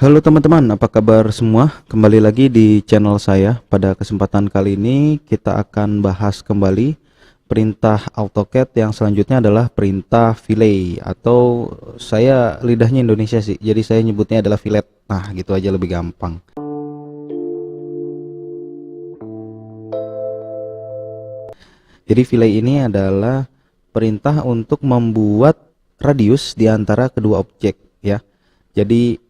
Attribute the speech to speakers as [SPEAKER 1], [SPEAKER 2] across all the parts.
[SPEAKER 1] Halo teman-teman, apa kabar semua? Kembali lagi di channel saya. Pada kesempatan kali ini kita akan bahas kembali perintah AutoCAD yang selanjutnya adalah perintah fillet, atau saya lidahnya Indonesia sih, jadi saya nyebutnya adalah fillet. Nah, gitu aja lebih gampang. Jadi fillet ini adalah perintah untuk membuat radius di antara kedua objek ya. Jadi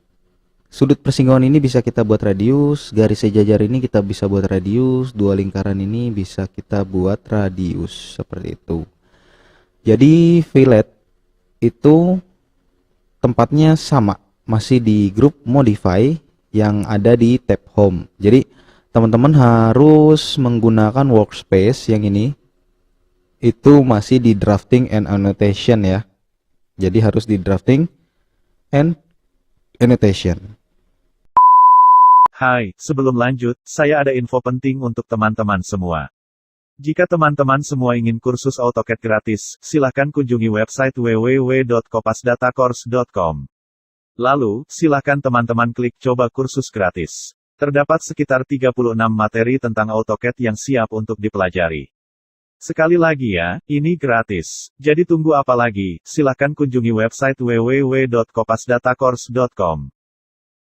[SPEAKER 1] sudut persinggungan ini bisa kita buat radius, garis sejajar ini kita bisa buat radius, dua lingkaran ini bisa kita buat radius, seperti itu. Jadi fillet itu tempatnya sama, masih di grup modify yang ada di tab home. Jadi teman-teman harus menggunakan workspace yang ini, itu masih di drafting and annotation ya. Jadi harus di drafting and annotation.
[SPEAKER 2] Hai, sebelum lanjut, saya ada info penting untuk teman-teman semua. Jika teman-teman semua ingin kursus AutoCAD gratis, silakan kunjungi website www.kopasdatacourse.com. Lalu, silakan teman-teman klik coba kursus gratis. Terdapat sekitar 36 materi tentang AutoCAD yang siap untuk dipelajari. Sekali lagi ya, ini gratis. Jadi tunggu apa lagi, silakan kunjungi website www.kopasdatacourse.com.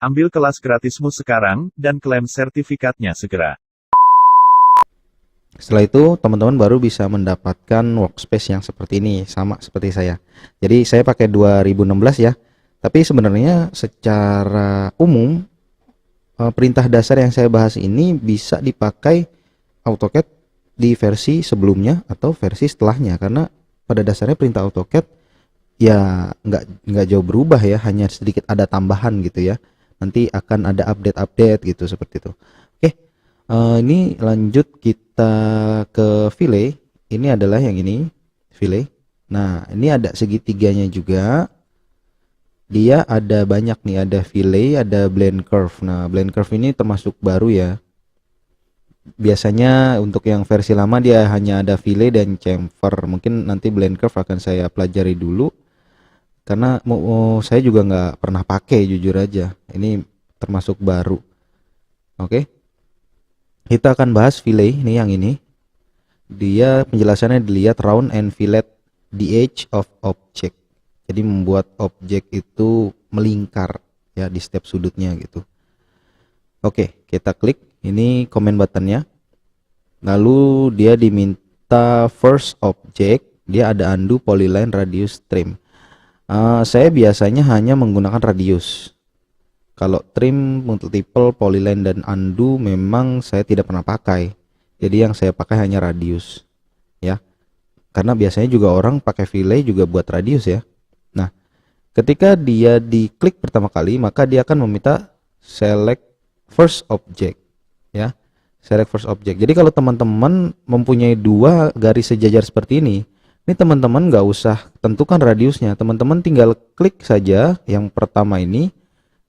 [SPEAKER 2] Ambil kelas gratismu sekarang, dan klaim sertifikatnya segera.
[SPEAKER 1] Setelah itu teman-teman baru bisa mendapatkan workspace yang seperti ini, sama seperti saya. Jadi saya pakai 2016 ya. Tapi sebenarnya secara umum perintah dasar yang saya bahas ini bisa dipakai AutoCAD di versi sebelumnya atau versi setelahnya, karena pada dasarnya perintah AutoCAD ya nggak jauh berubah ya, hanya sedikit ada tambahan gitu ya. Nanti akan ada update-update gitu, seperti itu. Oke, ini lanjut kita ke fillet. Ini adalah yang ini, fillet. Nah, ini ada segitiganya juga. Dia ada banyak nih, ada fillet, ada blend curve. Nah, blend curve ini termasuk baru ya. Biasanya untuk yang versi lama dia hanya ada fillet dan chamfer. Mungkin nanti blend curve akan saya pelajari dulu, karena saya juga nggak pernah pakai, jujur aja. Ini termasuk baru. Oke, kita akan bahas fillet ini, yang ini. Dia penjelasannya dilihat round and fillet the edge of object. Jadi membuat objek itu melingkar ya di setiap sudutnya gitu. Oke, kita klik ini comment buttonnya. Lalu dia diminta first object, dia ada undo, polyline, radius, trim. Saya biasanya hanya menggunakan radius. Kalau trim, multiple, polyline, dan undo memang saya tidak pernah pakai. Jadi yang saya pakai hanya radius ya. Karena biasanya juga orang pakai fillet juga buat radius ya. Nah, ketika dia diklik pertama kali, maka dia akan meminta select first object ya. Select first object. Jadi kalau teman-teman mempunyai dua garis sejajar seperti ini teman-teman nggak usah tentukan radiusnya, teman-teman tinggal klik saja yang pertama ini,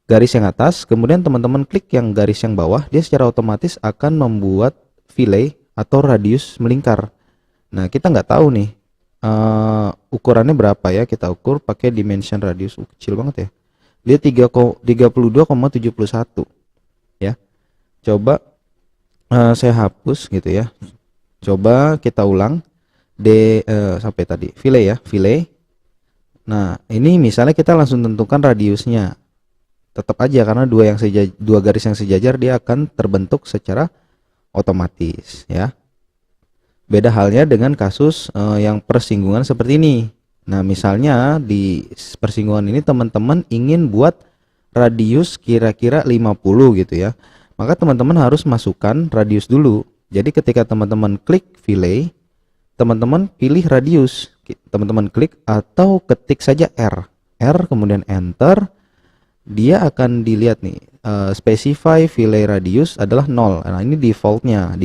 [SPEAKER 1] garis yang atas, kemudian teman-teman klik yang garis yang bawah, dia secara otomatis akan membuat fillet atau radius melingkar. Nah, kita nggak tahu nih ukurannya berapa ya, kita ukur pakai dimension radius. Kecil banget ya, dia 32,71 ya. Coba saya hapus gitu ya, coba kita ulang. Sampai tadi fillet ya, fillet. Nah, ini misalnya kita langsung tentukan radiusnya. Tetap aja karena dua garis yang sejajar dia akan terbentuk secara otomatis ya. Beda halnya dengan kasus yang persinggungan seperti ini. Nah, misalnya di persinggungan ini teman-teman ingin buat radius kira-kira 50 gitu ya. Maka teman-teman harus masukkan radius dulu. Jadi ketika teman-teman klik fillet, teman-teman pilih radius, teman-teman klik atau ketik saja R kemudian enter, dia akan dilihat nih specify fillet radius adalah 0. Nah, ini defaultnya 0.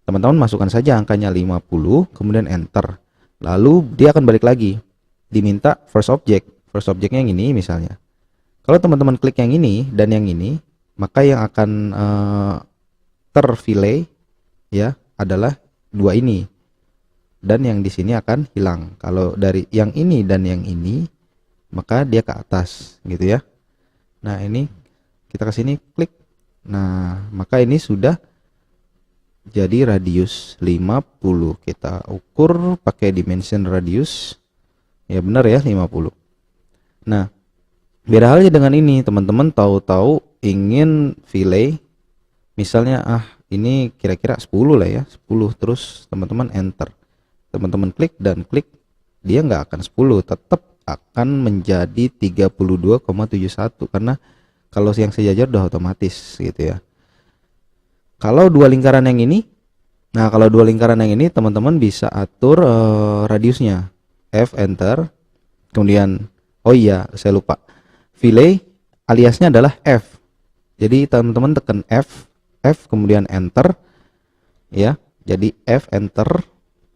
[SPEAKER 1] Teman-teman masukkan saja angkanya 50 kemudian enter, lalu dia akan balik lagi, diminta first objectnya yang ini misalnya. Kalau teman-teman klik yang ini dan yang ini, maka yang akan terfillet ya adalah dua ini, dan yang di sini akan hilang. Kalau dari yang ini dan yang ini, maka dia ke atas gitu ya. Nah, ini kita ke sini klik. Nah, maka ini sudah jadi radius 50. Kita ukur pakai dimension radius. Ya benar ya, 50. Nah, beda halnya dengan ini, teman-teman tahu-tahu ingin fillet, misalnya ini kira-kira 10 lah ya, 10, terus teman-teman enter. Teman-teman klik dan klik, dia nggak akan 10, tetap akan menjadi 32,71 karena kalau yang sejajar udah otomatis gitu ya. Kalau dua lingkaran yang ini, nah kalau dua lingkaran yang ini teman-teman bisa atur radiusnya. F enter. Kemudian oh iya, saya lupa. Fillet aliasnya adalah F. Jadi teman-teman tekan F kemudian enter ya. Jadi F enter.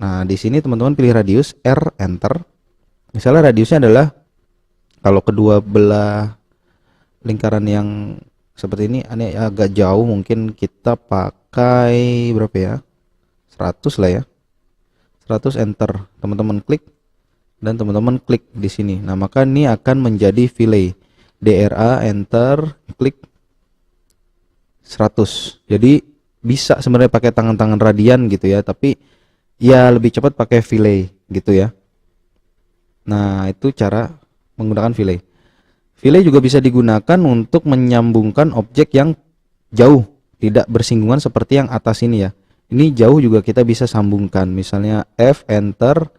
[SPEAKER 1] Nah, di sini teman-teman pilih radius, R enter. Misalnya radiusnya adalah kalau kedua belah lingkaran yang seperti ini agak jauh, mungkin kita pakai berapa ya? 100 lah ya. 100 enter. Teman-teman klik dan teman-teman klik di sini. Nah, maka ini akan menjadi fillet. DRA enter, klik 100. Jadi bisa sebenarnya pakai tangan-tangan radian gitu ya, tapi ya lebih cepat pakai fillet gitu ya. Nah, itu cara menggunakan fillet. Fillet juga bisa digunakan untuk menyambungkan objek yang jauh, tidak bersinggungan seperti yang atas ini ya. Ini jauh juga kita bisa sambungkan. Misalnya F enter,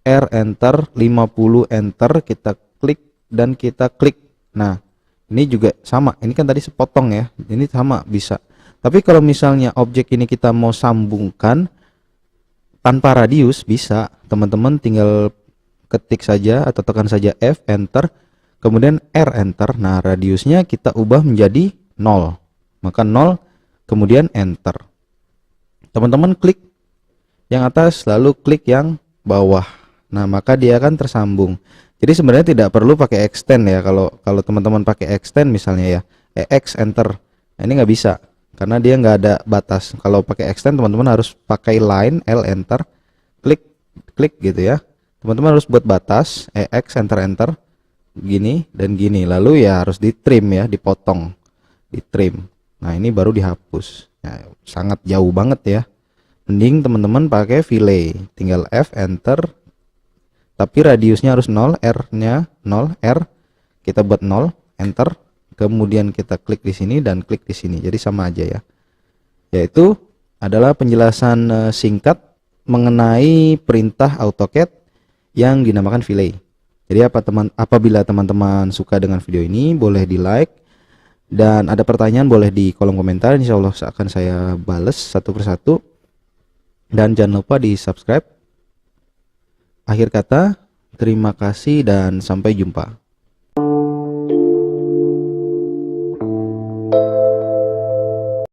[SPEAKER 1] R enter, 50 enter, kita klik dan kita klik. Nah, ini juga sama. Ini kan tadi sepotong ya. Ini sama bisa. Tapi kalau misalnya objek ini kita mau sambungkan tanpa radius bisa. Teman-teman tinggal ketik saja atau tekan saja F enter, kemudian R enter. Nah, radiusnya kita ubah menjadi 0. Maka 0 kemudian enter. Teman-teman klik yang atas lalu klik yang bawah. Nah, maka dia akan tersambung. Jadi sebenarnya tidak perlu pakai extend ya. Kalau teman-teman pakai extend misalnya ya, X enter. Nah, ini nggak bisa karena dia nggak ada batas. Kalau pakai extend teman-teman harus pakai line, L enter, klik gitu ya. Teman-teman harus buat batas, X enter enter, gini dan gini. Lalu ya harus di trim ya, dipotong, di trim. Nah, ini baru dihapus. Nah, sangat jauh banget ya. Mending teman-teman pakai fillet, tinggal F enter, tapi radiusnya harus 0, R-nya 0, R kita buat 0, enter, kemudian kita klik di sini dan klik di sini. Jadi sama aja ya. Yaitu adalah penjelasan singkat mengenai perintah AutoCAD yang dinamakan fillet. Jadi apabila teman-teman suka dengan video ini, boleh di like, dan ada pertanyaan boleh di kolom komentar. Insya Allah akan saya bales satu persatu. Dan jangan lupa di subscribe. Akhir kata, terima kasih dan sampai jumpa.